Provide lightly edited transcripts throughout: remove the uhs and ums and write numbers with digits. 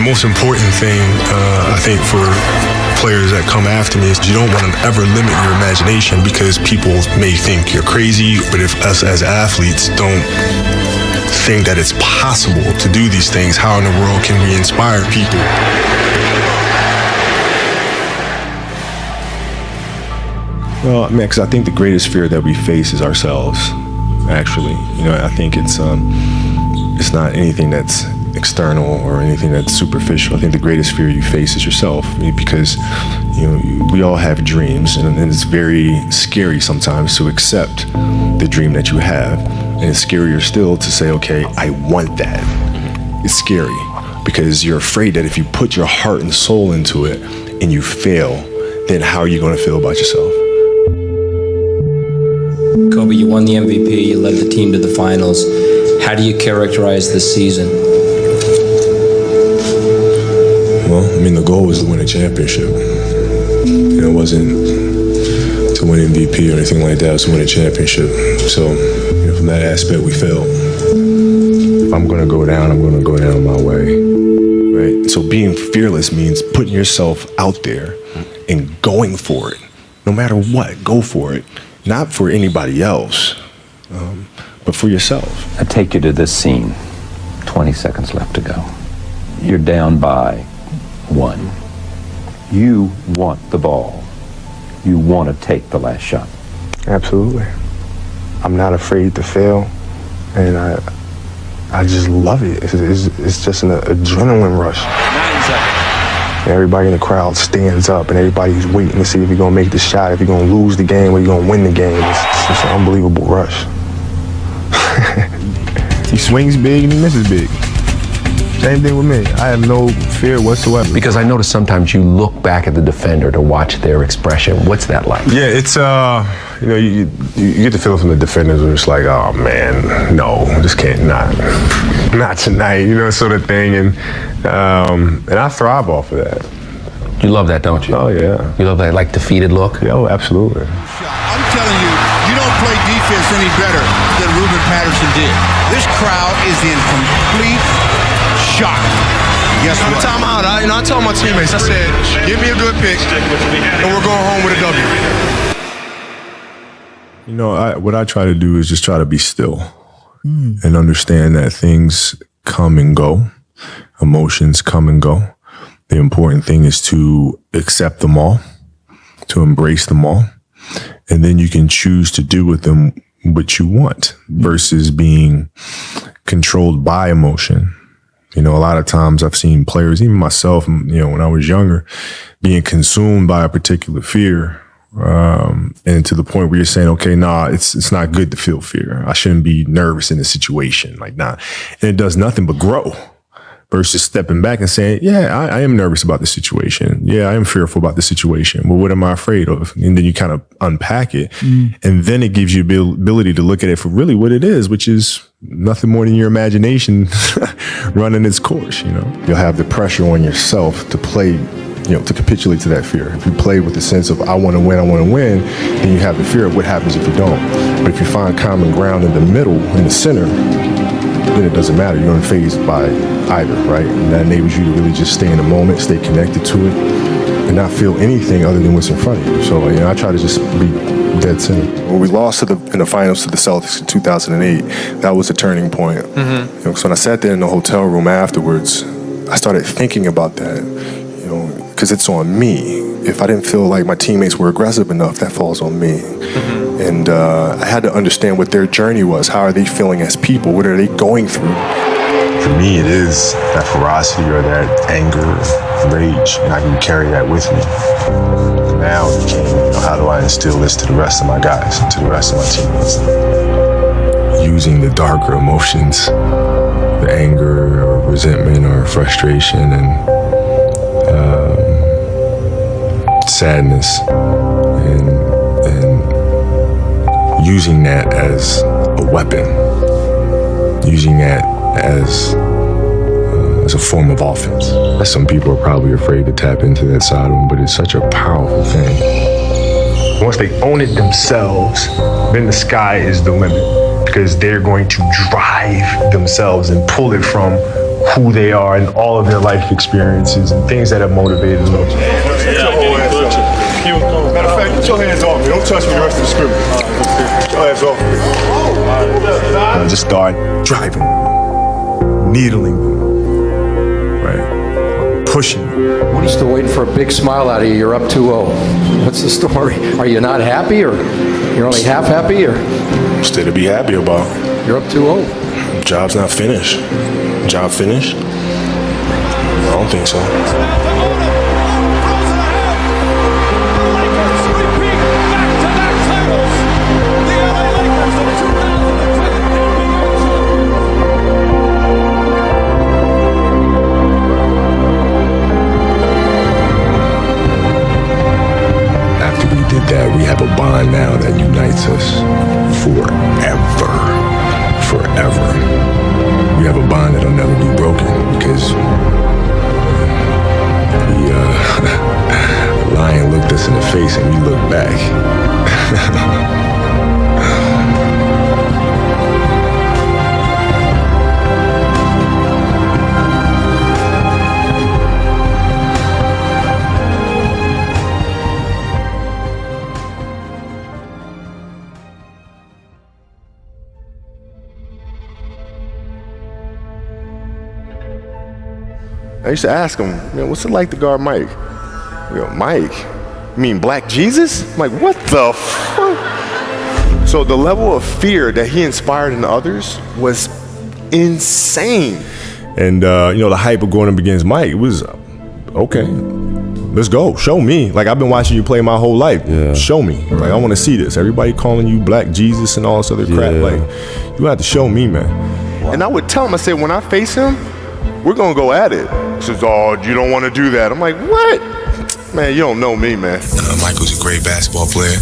most important thing, I think, for players that come after me is you don't want to ever limit your imagination, because people may think you're crazy, but if us as athletes don't think that it's possible to do these things, how in the world can we inspire people? Well, I mean, because I think the greatest fear that we face is ourselves, actually. I think it's not anything that's external or anything that's superficial. I think the greatest fear you face is yourself, because we all have dreams, and it's very scary sometimes to accept the dream that you have, and it's scarier still to say, okay, I want that. It's scary because you're afraid that if you put your heart and soul into it and you fail, then how are you going to feel about yourself? Kobe, you won the MVP, you led the team to the finals. How do you characterize this season? Well, I mean, the goal was to win a championship. It wasn't to win MVP or anything like that. It was to win a championship. So, from that aspect, we failed. If I'm going to go down, I'm going to go down my way. Right? So being fearless means putting yourself out there and going for it. No matter what, go for it. Not for anybody else, but for yourself. I take you to this scene. 20 seconds left to go. You're down by 1. You want the ball. You want to take the last shot. Absolutely. I'm not afraid to fail, and I just love it. It's just an adrenaline rush. 9 seconds. Everybody in the crowd stands up, and everybody's waiting to see if you're going to make the shot, if you're going to lose the game, or you're going to win the game. It's an unbelievable rush. He swings big and he misses big. Same thing with me. I have no fear whatsoever. Because I notice sometimes you look back at the defender to watch their expression. What's that like? Yeah, it's you get the feeling from the defenders where it's like, oh man, no, just can't, not tonight, sort of thing, and I thrive off of that. You love that, don't you? Oh yeah. You love that like defeated look? Yeah, oh, absolutely. I'm telling you, you don't play defense any better than Ruben Patterson did. This crowd is in complete shock. Guess what? Time out. I told my teammates, I said, give me a good pick, and we're going home with a W. What I try to do is just try to be still and understand that things come and go, emotions come and go. The important thing is to accept them all, to embrace them all, and then you can choose to do with them what you want versus being controlled by emotion. A lot of times I've seen players, even myself, when I was younger, being consumed by a particular fear, and to the point where you're saying, okay, it's not good to feel fear. I shouldn't be nervous in a situation, and it does nothing but grow. Versus stepping back and saying, yeah, I am nervous about the situation. Yeah, I am fearful about the situation. Well, what am I afraid of? And then you kind of unpack it. And then it gives you the ability to look at it for really what it is, which is nothing more than your imagination running its course, You'll have the pressure on yourself to play, to capitulate to that fear. If you play with the sense of, I want to win, then you have the fear of what happens if you don't. But if you find common ground in the middle, in the center, then it doesn't matter. You're unfazed by either, right? And that enables you to really just stay in the moment, stay connected to it, and not feel anything other than what's in front of you. So, I try to just be dead center. When we lost in the finals to the Celtics in 2008, that was a turning point. So when I sat there in the hotel room afterwards, I started thinking about that, because it's on me. If I didn't feel like my teammates were aggressive enough, that falls on me. And I had to understand what their journey was. How are they feeling as people? What are they going through? For me, it is that ferocity or that anger, rage, and I can carry that with me. Now it became, how do I instill this to the rest of my guys, to the rest of my teammates? Using the darker emotions, the anger or resentment or frustration and sadness, and using that as a weapon, using that as a form of offense. Some people are probably afraid to tap into that side of them, but it's such a powerful thing. Once they own it themselves, then the sky is the limit, because they're going to drive themselves and pull it from who they are and all of their life experiences and things that have motivated them. Matter of fact, get your hands off me. Don't touch me the rest of the scrimmage. Get your hands off me. I just start driving, needling them, right? Pushing them. What are you still waiting for a big smile out of you? You're up 2-0. What's the story? Are you not happy, or you're only half happy, or? Still to be happy about. You're up 2-0. Job's not finished. Job finished? I don't think so. That we have a bond now that unites us forever. We have a bond that'll never be broken because the lion looked us in the face and we looked back. I used to ask him, man, what's it like to guard Mike? You go, Mike? You mean Black Jesus? I'm like, what the fuck? So the level of fear that he inspired in others was insane. And, the hype of going up against Mike, it was, okay, let's go. Show me. Like, I've been watching you play my whole life. Yeah. Show me. Right. Like, I want to see this. Everybody calling you Black Jesus and all this other crap. Yeah. Like, you have to show me, man. Wow. And I would tell him, I said, when I face him, we're going to go at it. He says, oh, you don't want to do that. I'm like, what? Man, you don't know me, man. Michael's a great basketball player,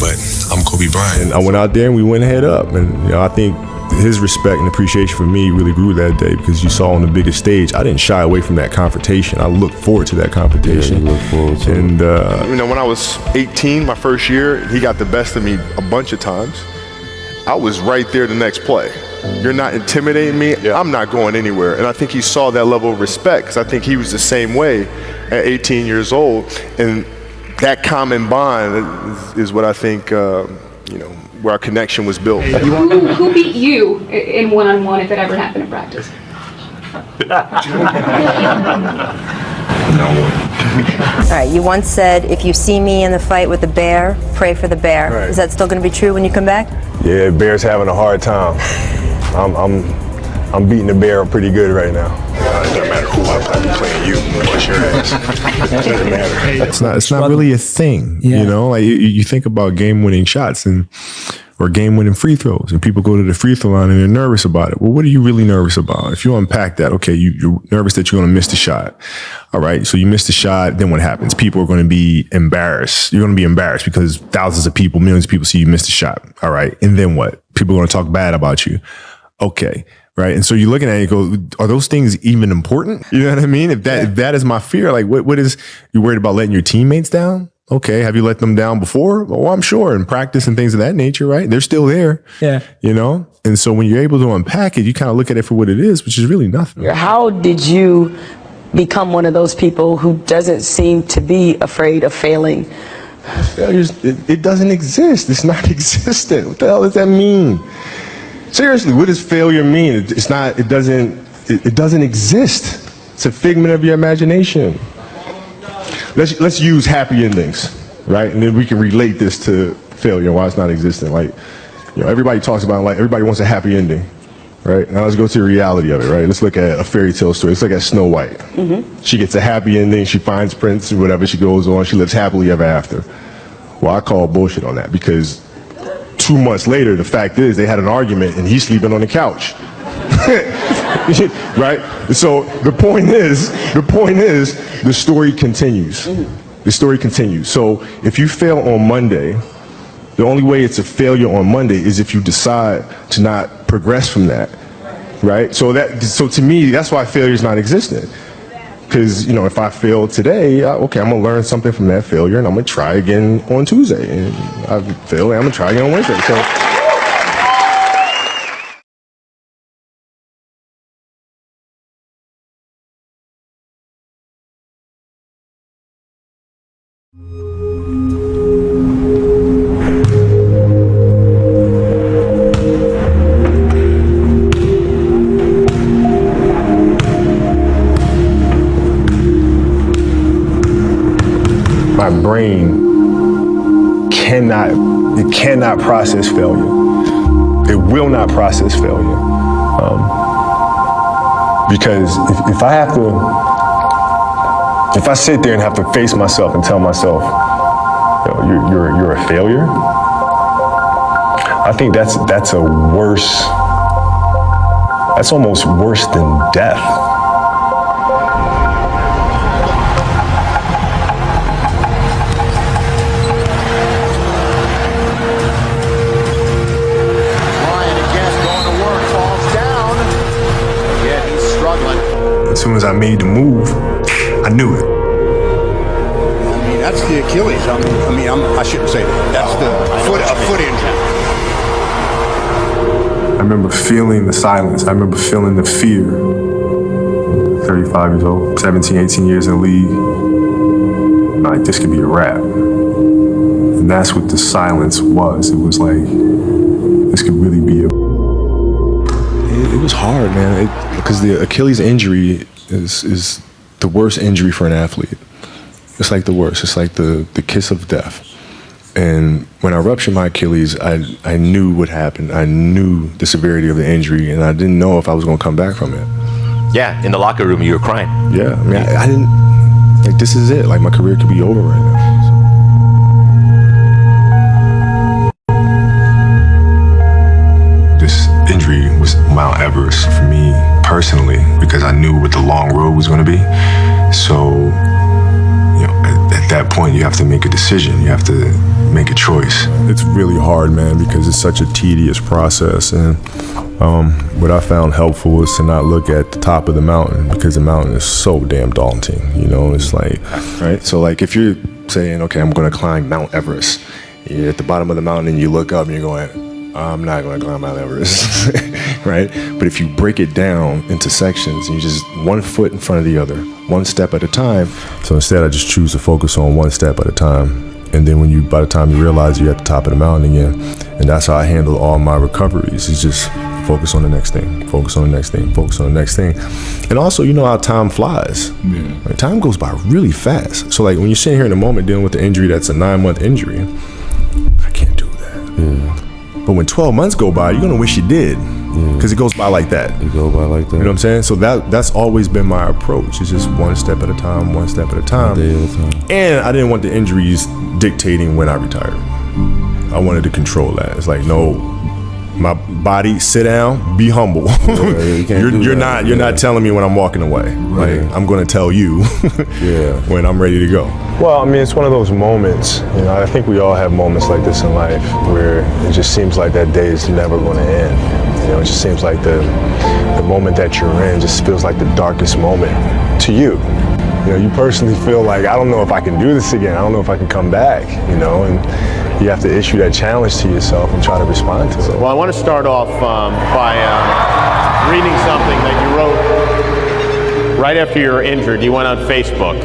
but I'm Kobe Bryant. And I went out there and we went head up. And, I think his respect and appreciation for me really grew that day because you saw on the biggest stage, I didn't shy away from that confrontation. I looked forward to that confrontation. Yeah, you look forward to and, it. When I was 18, my first year, he got the best of me a bunch of times. I was right there the next play. You're not intimidating me, yeah. I'm not going anywhere. And I think he saw that level of respect because I think he was the same way at 18 years old. And that common bond is what I think, where our connection was built. Who beat you in one-on-one if it ever happened in practice? No one. All right, you once said, if you see me in the fight with the bear, pray for the bear. Right. Is that still going to be true when you come back? Yeah, Bear's having a hard time. I'm beating the bear pretty good right now. It doesn't matter who I'm playing you, bust your ass. It doesn't matter. It's not really a thing, Like you think about game-winning shots or game-winning free throws, and people go to the free throw line and they're nervous about it. Well, what are you really nervous about? If you unpack that, okay, you're nervous that you're going to miss the shot. All right, so you miss the shot, then what happens? People are going to be embarrassed. You're going to be embarrassed because thousands of people, millions of people see you miss the shot. All right, and then what? People are going to talk bad about you. Okay. Right. And so you're looking at it and go, are those things even important? You know what I mean? If that is my fear, like what is, you worried about letting your teammates down? Okay. Have you let them down before? Oh, I'm sure. In practice and things of that nature, right? They're still there. Yeah. And so when you're able to unpack it, you kind of look at it for what it is, which is really nothing. How did you become one of those people who doesn't seem to be afraid of failing? Failures, it doesn't exist. It's not existent. What the hell does that mean? Seriously, what does failure mean? It doesn't exist. It's a figment of your imagination. Let's use happy endings, right? And then we can relate this to failure, why it's not existent. Like, everybody talks about, like, everybody wants a happy ending, right? Now let's go to the reality of it, right? Let's look at a fairy tale story. Let's look at Snow White. Mm-hmm. She gets a happy ending, she finds Prince, and whatever, she goes on, she lives happily ever after. Well, I call bullshit on that because 2 months later, the fact is they had an argument and he's sleeping on the couch. Right? So the point is, the story continues. Mm-hmm. The story continues. So if you fail on Monday, the only way it's a failure on Monday is if you decide to not progress from that. Right? So to me, that's why failure is not existent. Because, if I fail today, okay, I'm going to learn something from that failure and I'm going to try again on Tuesday. And I fail and I'm going to try again on Wednesday. So brain cannot process failure. It will not process failure. Because if I sit there and have to face myself and tell myself, you're a failure, I think that's almost worse than death. As soon as I made the move, I knew it. I mean, that's the Achilles. I shouldn't say that. That's a foot injury. I remember feeling the silence. I remember feeling the fear. 35 years old, 17, 18 years in the league. Like, this could be a wrap. And that's what the silence was. It was like, this could really be It was hard, man, because the Achilles injury is the worst injury for an athlete. It's like the worst. It's like the kiss of death. And when I ruptured my Achilles, I knew what happened. I knew the severity of the injury, and I didn't know if I was going to come back from it. Yeah, in the locker room, you were crying. Yeah, I mean, I didn't, like, this is it. Like, my career could be over right now. This injury was Mount Everest for me personally, because I knew what the long road was going to be. So, at that point, you have to make a decision. You have to make a choice. It's really hard, man, because it's such a tedious process. And what I found helpful is to not look at the top of the mountain, because the mountain is so damn daunting. It's like, right? So, like, if you're saying, okay, I'm going to climb Mount Everest, you're at the bottom of the mountain and you look up and you're going, I'm not going to climb Mount Everest, right? But if you break it down into sections, and you just one foot in front of the other, one step at a time. So instead, I just choose to focus on one step at a time. And then by the time you realize you're at the top of the mountain again, and that's how I handle all my recoveries, is just focus on the next thing, focus on the next thing, focus on the next thing. And also, how time flies. Yeah. Like, time goes by really fast. So, like, when you're sitting here in the moment dealing with the injury that's a 9-month injury, I can't do that. Yeah. But when 12 months go by, you're gonna wish you did, because it goes by like that. It goes by like that. You know what I'm saying? So that's always been my approach. It's just one step at a time, one step at a time. One day at a time. And I didn't want the injuries dictating when I retired. I wanted to control that. It's like, no, my body, sit down, be humble. You're not telling me when I'm walking away. Like, I'm gonna tell you when I'm ready to go. Well, I mean, it's one of those moments, I think we all have moments like this in life where it just seems like that day is never going to end. It just seems like the moment that you're in just feels like the darkest moment to you. You personally feel like, I don't know if I can do this again. I don't know if I can come back, and you have to issue that challenge to yourself and try to respond to it. Well, I want to start off by reading something that you wrote right after you were injured. You went on Facebook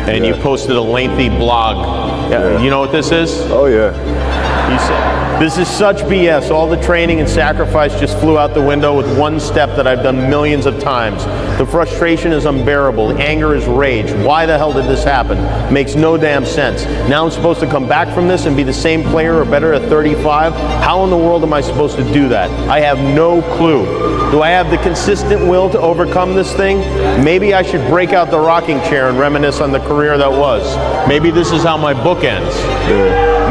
and you posted a lengthy blog. You know what this is? Oh, yeah. You said, "This is such BS. All the training and sacrifice just flew out the window with one step that I've done millions of times. The frustration is unbearable. The anger is rage. Why the hell did this happen? Makes no damn sense. Now I'm supposed to come back from this and be the same player or better at 35? How in the world am I supposed to do that? I have no clue. Do I have the consistent will to overcome this thing? Maybe I should break out the rocking chair and reminisce on the career that was. Maybe this is how my book ends.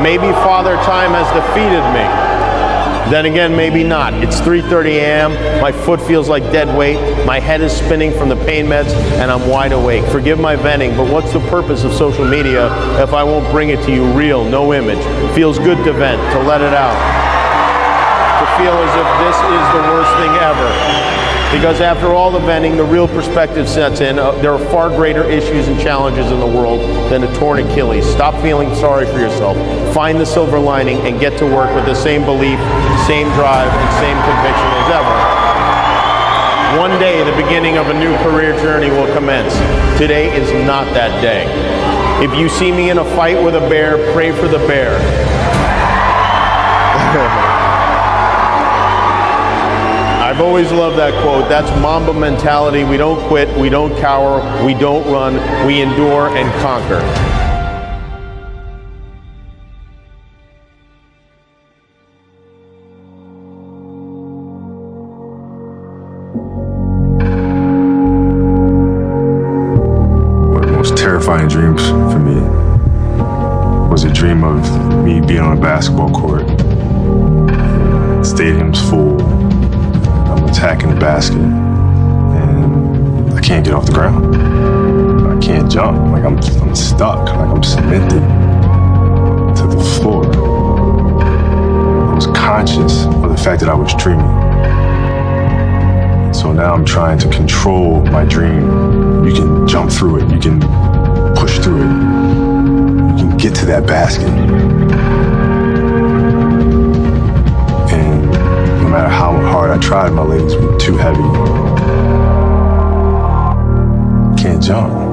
Maybe Father Time has defeated me. Then again, maybe not. It's 3:30 a.m. My foot feels like dead weight. My head is spinning from the pain meds, and I'm wide awake. Forgive my venting, but what's the purpose of social media if I won't bring it to you real, no image? Feels good to vent, to let it out. To feel as if this is the worst thing ever. Because after all the venting, the real perspective sets in. There are far greater issues and challenges in the world than a torn Achilles. Stop feeling sorry for yourself. Find the silver lining and get to work with the same belief, same drive, and same conviction as ever. One day, the beginning of a new career journey will commence. Today is not that day. If you see me in a fight with a bear, pray for the bear. I've always loved that quote. That's Mamba mentality. We don't quit, we don't cower, we don't run, we endure and conquer. terrifying dreams for me was a dream of me being on a basketball court. Stadium's full. I'm attacking the basket, and I can't get off the ground. I can't jump. Like I'm stuck. Like I'm cemented to the floor. I was conscious of the fact that I was dreaming. So now I'm trying to control my dream. You can jump through it. You can push through it. You can get to that basket. And no matter how hard I tried, my legs were too heavy. Can't jump.